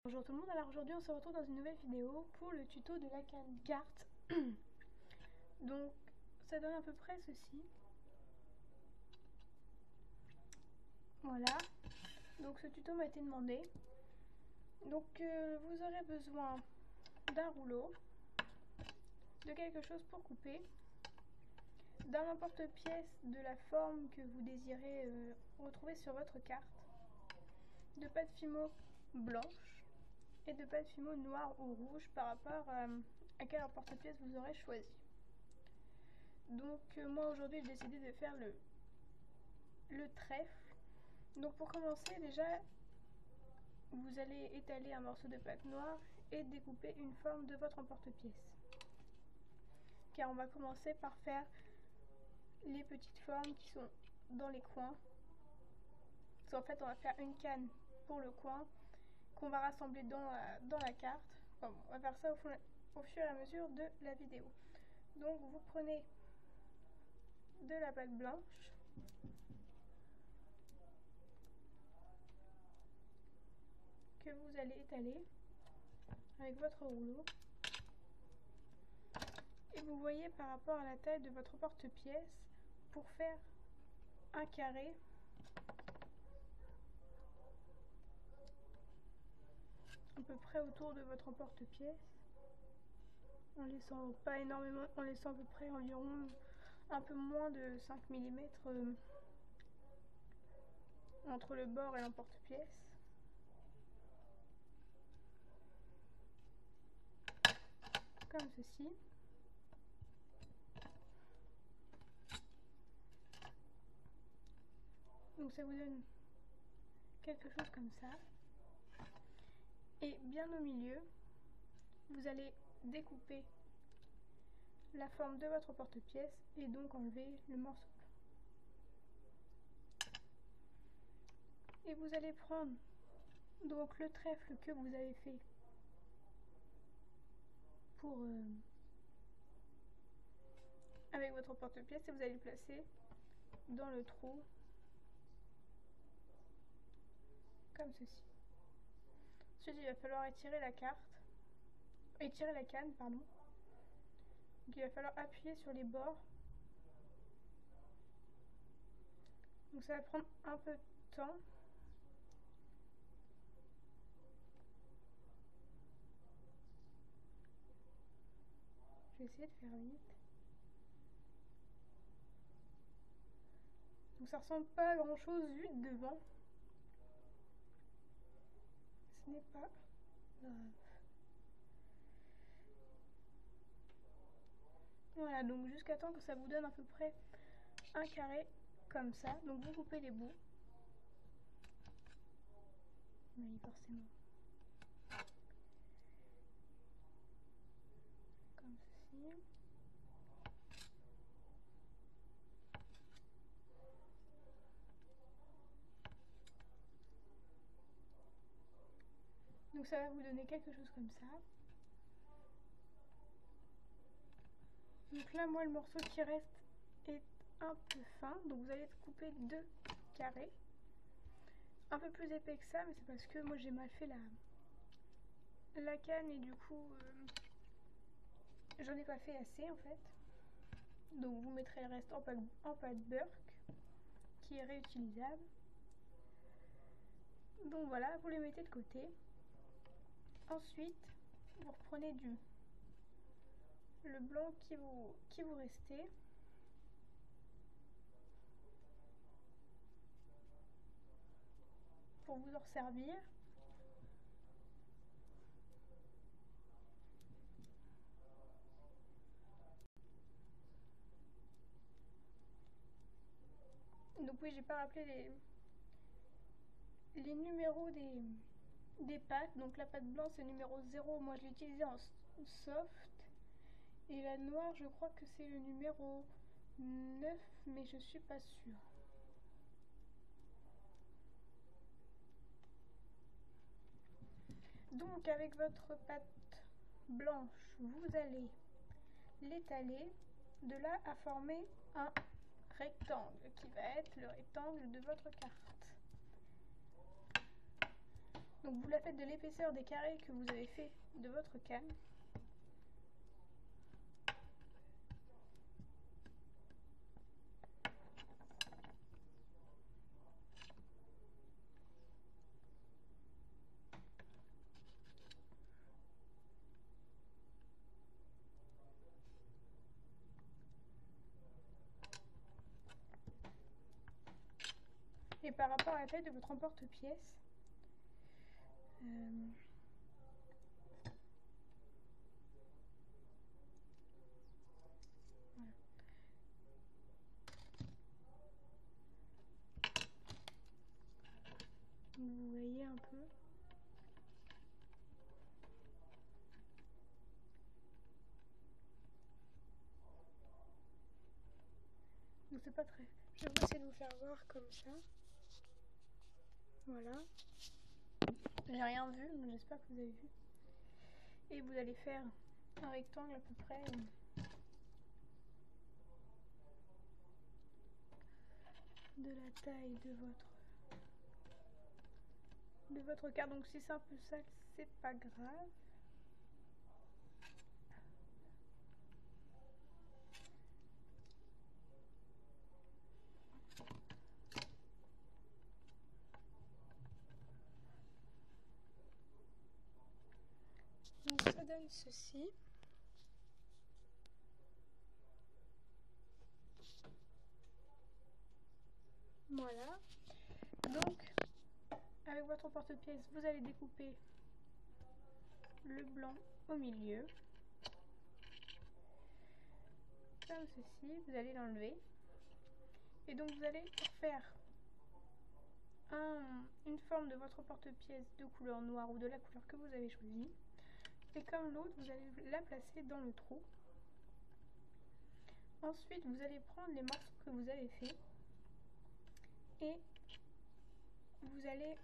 Bonjour tout le monde, alors aujourd'hui on se retrouve dans une nouvelle vidéo pour le tuto de la carte. Donc ça donne à peu près ceci. Voilà, donc ce tuto m'a été demandé. Donc vous aurez besoin d'un rouleau, de quelque chose pour couper, d'un emporte-pièce de la forme que vous désirez retrouver sur votre carte, de pâte Fimo blanche et de pâte Fimo noire ou rouge par rapport à quel emporte-pièce vous aurez choisi. Donc moi aujourd'hui j'ai décidé de faire le trèfle. Donc pour commencer, déjà vous allez étaler un morceau de pâte noire et découper une forme de votre emporte-pièce, car on va commencer par faire les petites formes qui sont dans les coins. Parce qu'en fait on va faire une canne pour le coin qu'on va rassembler dans la carte. Enfin bon, on va faire ça au fur et à mesure de la vidéo. Donc vous prenez de la pâte blanche, que vous allez étaler avec votre rouleau, et vous voyez par rapport à la taille de votre porte-pièce, pour faire un carré, à peu près autour de votre porte-pièce, en laissant pas énormément, en laissant à peu près environ un peu moins de 5 mm entre le bord et l'emporte-pièce. Comme ceci. Donc ça vous donne quelque chose comme ça. Et bien au milieu, vous allez découper la forme de votre porte-pièce et donc enlever le morceau. Et vous allez prendre donc le trèfle que vous avez fait pour avec votre porte-pièce, et vous allez le placer dans le trou comme ceci. Ensuite il va falloir étirer la canne, pardon. Donc il va falloir appuyer sur les bords. Donc ça va prendre un peu de temps. Je vais essayer de faire vite. Donc ça ressemble pas à grand chose vu de devant. Ce n'est pas grave. Voilà, donc jusqu'à temps que ça vous donne à peu près un carré comme ça. Donc vous coupez les bouts. Oui, forcément. Comme ceci. Donc ça va vous donner quelque chose comme ça. Donc là, moi, le morceau qui reste est un peu fin. Donc vous allez couper 2 carrés. Un peu plus épais que ça, mais c'est parce que moi j'ai mal fait la canne et du coup j'en ai pas fait assez en fait. Donc vous mettrez le reste en pâte Burke qui est réutilisable. Donc voilà, vous les mettez de côté. Ensuite, vous reprenez le blanc qui vous restait. Pour vous en servir. Donc oui, j'ai pas rappelé les numéros des pâtes. Donc la pâte blanche c'est numéro 0, moi je l'ai utilisé en soft. Et la noire, je crois que c'est le numéro 9, mais je suis pas sûre. Donc avec votre pâte blanche, vous allez l'étaler de là à former un rectangle qui va être le rectangle de votre carte. Donc vous la faites de l'épaisseur des carrés que vous avez fait de votre canne. Et par rapport à la taille de votre emporte-pièce, voilà. Vous voyez un peu. Donc c'est pas très... Je vais essayer de vous faire voir comme ça. Voilà. J'ai rien vu, mais j'espère que vous avez vu. Et vous allez faire un rectangle à peu près de la taille de votre carte. Donc si c'est un peu sale, c'est pas grave. Donc ça donne ceci. Voilà. Donc avec votre porte-pièce, vous allez découper le blanc au milieu. Comme ceci, vous allez l'enlever. Et donc vous allez faire une forme de votre porte-pièce de couleur noire ou de la couleur que vous avez choisie. Et comme l'autre, vous allez la placer dans le trou. Ensuite, vous allez prendre les morceaux que vous avez fait et vous allez...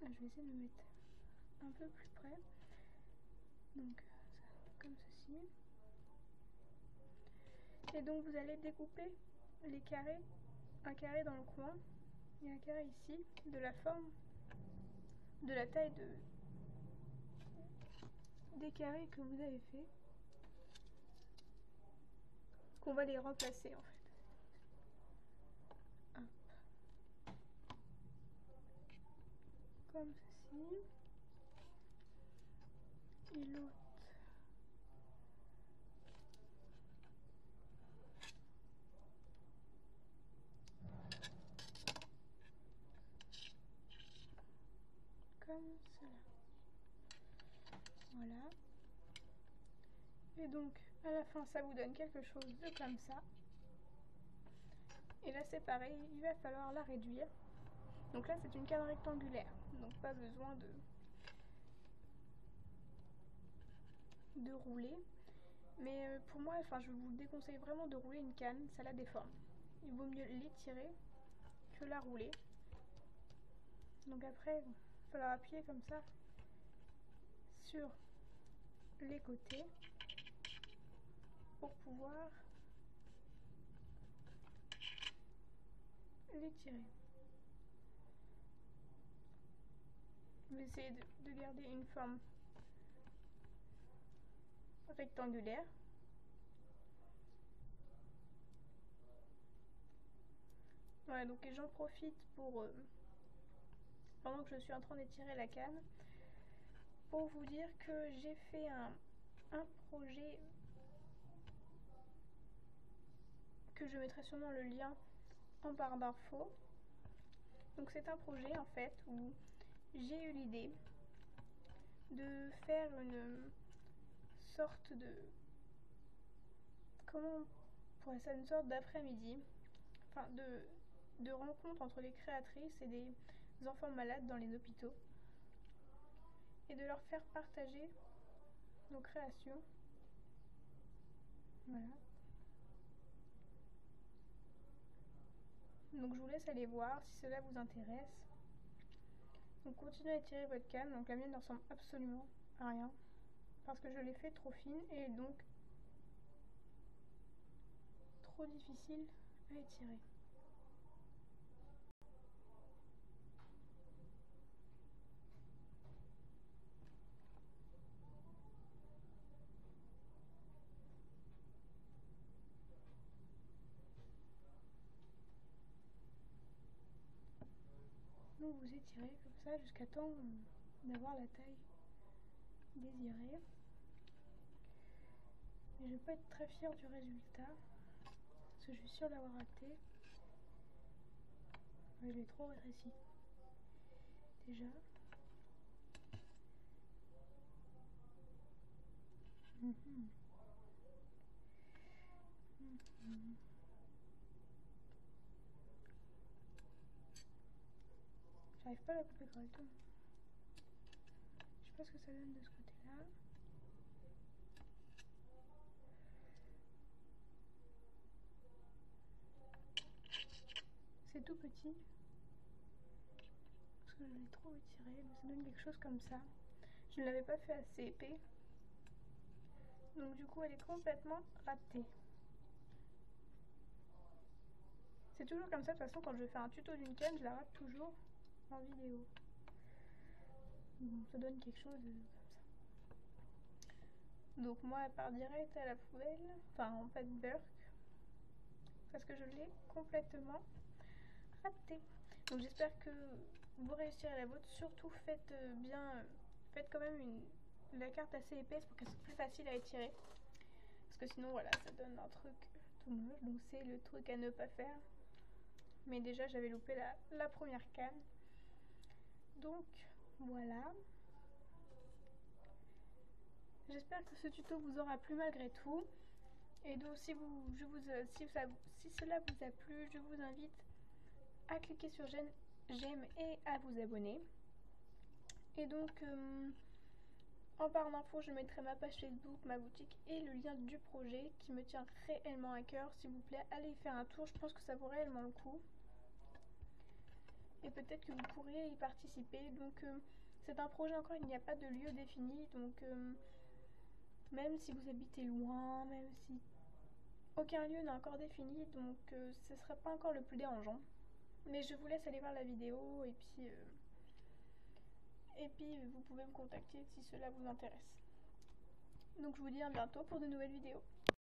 Je vais essayer de me mettre un peu plus près. Donc, comme ceci. Et donc, vous allez découper les carrés, un carré dans le coin et un carré ici, de la forme, de la taille des carrés que vous avez fait. Qu'on va les remplacer en fait. Hop. Comme ceci. Et l'autre. Comme cela. Voilà. Et donc, à la fin, ça vous donne quelque chose de comme ça. Et là, c'est pareil, il va falloir la réduire. Donc là, c'est une canne rectangulaire. Donc, pas besoin de rouler. Mais pour moi, je vous déconseille vraiment de rouler une canne, ça la déforme. Il vaut mieux l'étirer que la rouler. Donc après, il va falloir appuyer comme ça sur les côtés pour pouvoir l'étirer. Je vais essayer de garder une forme rectangulaire. Voilà, donc j'en profite pour, pendant que je suis en train d'étirer la canne, pour vous dire que j'ai fait un projet que je mettrai sûrement le lien en barre d'infos. Donc c'est un projet en fait où j'ai eu l'idée de faire une sorte de... Comment on pourrait ça, une sorte d'après-midi, enfin de rencontre entre les créatrices et des enfants malades dans les hôpitaux et de leur faire partager nos créations. Voilà. Donc je vous laisse aller voir si cela vous intéresse. Donc continuez à étirer votre canne. Donc la mienne ne ressemble absolument à rien parce que je l'ai fait trop fine et donc trop difficile à étirer. étirer comme ça jusqu'à temps d'avoir la taille désirée. Mais je vais pas être très fière du résultat parce que je suis sûre d'avoir raté. Mais je l'ai trop rétréci déjà. J'arrive pas à la couper correctement. Je sais pas ce que ça donne de ce côté-là. C'est tout petit. Parce que je l'ai trop étiré. Mais ça donne quelque chose comme ça. Je ne l'avais pas fait assez épais. Donc du coup elle est complètement ratée. C'est toujours comme ça de toute façon quand je fais un tuto d'une canne, je la rate toujours en vidéo. Bon, ça donne quelque chose comme ça. Donc moi elle part direct à la poubelle, enfin en fait Burk, parce que je l'ai complètement raté. Donc j'espère que vous réussirez la vôtre. Surtout faites bien, faites quand même la carte assez épaisse pour qu'elle soit plus facile à étirer. Parce que sinon voilà, ça donne un truc tout moche. Donc c'est le truc à ne pas faire. Mais déjà j'avais loupé la première canne. Donc voilà. J'espère que ce tuto vous aura plu malgré tout. Et donc si cela vous a plu, je vous invite à cliquer sur j'aime et à vous abonner. Et donc en barre d'infos, je mettrai ma page Facebook, ma boutique et le lien du projet qui me tient réellement à cœur. S'il vous plaît, allez y faire un tour, je pense que ça vaut réellement le coup. Et peut-être que vous pourriez y participer. Donc c'est un projet encore, il n'y a pas de lieu défini. Donc même si vous habitez loin, même si aucun lieu n'est encore défini, donc ce ne sera pas encore le plus dérangeant. Mais je vous laisse aller voir la vidéo et puis vous pouvez me contacter si cela vous intéresse. Donc je vous dis à bientôt pour de nouvelles vidéos.